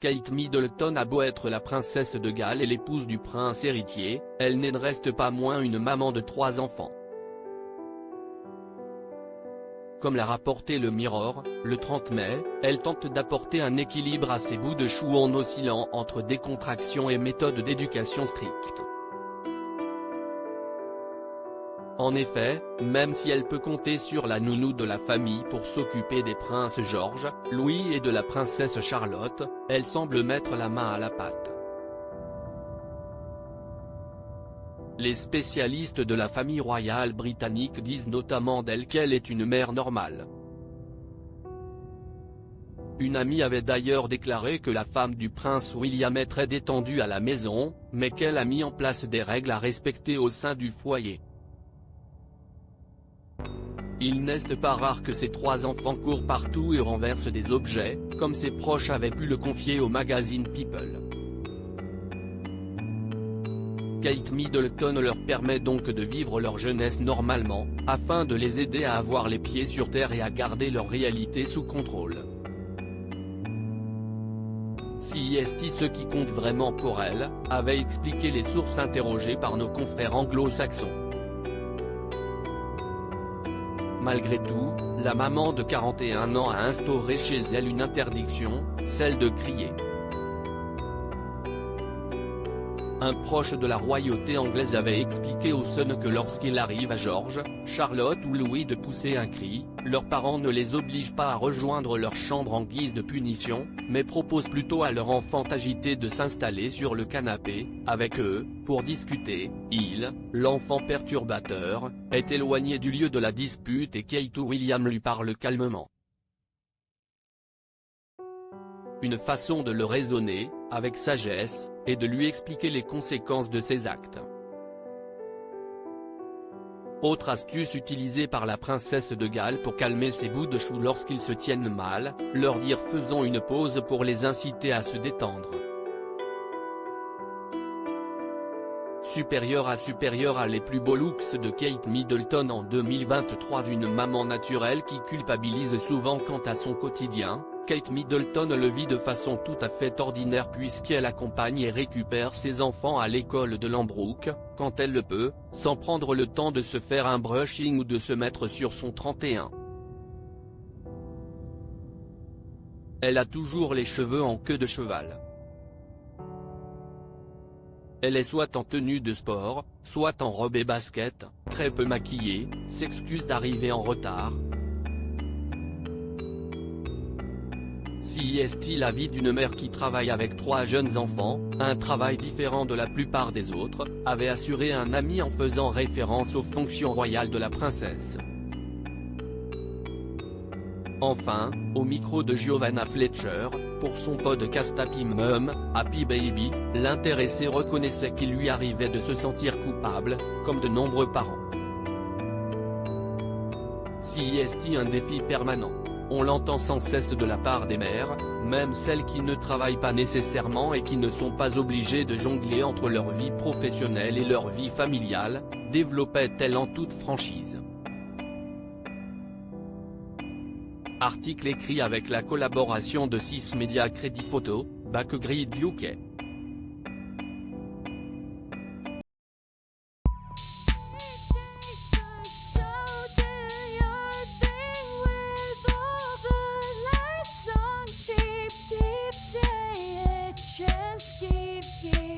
Kate Middleton a beau être la princesse de Galles et l'épouse du prince héritier, elle ne reste pas moins une maman de 3 enfants. Comme l'a rapporté le Mirror, le 30 mai, elle tente d'apporter un équilibre à ses bouts de chou en oscillant entre décontraction et méthode d'éducation stricte. En effet, même si elle peut compter sur la nounou de la famille pour s'occuper des princes George, Louis et de la princesse Charlotte, elle semble mettre la main à la pâte. Les spécialistes de la famille royale britannique disent notamment d'elle qu'elle est une mère normale. Une amie avait d'ailleurs déclaré que la femme du prince William est très détendue à la maison, mais qu'elle a mis en place des règles à respecter au sein du foyer. Il n'est pas rare que ses 3 enfants courent partout et renversent des objets, comme ses proches avaient pu le confier au magazine People. Kate Middleton leur permet donc de vivre leur jeunesse normalement, afin de les aider à avoir les pieds sur terre et à garder leur réalité sous contrôle. CEST ce qui compte vraiment pour elle, avait expliqué les sources interrogées par nos confrères anglo-saxons. Malgré tout, la maman de 41 ans a instauré chez elle une interdiction, celle de crier. Un proche de la royauté anglaise avait expliqué au Sun que lorsqu'il arrive à George, Charlotte ou Louis de pousser un cri, leurs parents ne les obligent pas à rejoindre leur chambre en guise de punition, mais proposent plutôt à leur enfant agité de s'installer sur le canapé, avec eux, pour discuter. L'enfant perturbateur, est éloigné du lieu de la dispute et Kate ou William lui parle calmement. Une façon de le raisonner, avec sagesse, et de lui expliquer les conséquences de ses actes. Autre astuce utilisée par la princesse de Galles pour calmer ses bouts de chou lorsqu'ils se tiennent mal, leur dire faisons une pause pour les inciter à se détendre. Supérieure à les plus beaux looks de Kate Middleton en 2023. Une maman naturelle qui culpabilise souvent quant à son quotidien, Kate Middleton le vit de façon tout à fait ordinaire puisqu'elle accompagne et récupère ses enfants à l'école de Lambrook, quand elle le peut, sans prendre le temps de se faire un brushing ou de se mettre sur son 31. Elle a toujours les cheveux en queue de cheval. Elle est soit en tenue de sport, soit en robe et basket, très peu maquillée, s'excuse d'arriver en retard. CEST la vie d'une mère qui travaille avec 3 jeunes enfants, un travail différent de la plupart des autres, avait assuré un ami en faisant référence aux fonctions royales de la princesse. Enfin, au micro de Giovanna Fletcher, pour son podcast Happy Mum, Happy Baby, l'intéressé reconnaissait qu'il lui arrivait de se sentir coupable, comme de nombreux parents. CEST un défi permanent. On l'entend sans cesse de la part des mères, même celles qui ne travaillent pas nécessairement et qui ne sont pas obligées de jongler entre leur vie professionnelle et leur vie familiale, développait-elle en toute franchise. Article écrit avec la collaboration de 6 médias Crédit Photo, Backgrid UK. Keep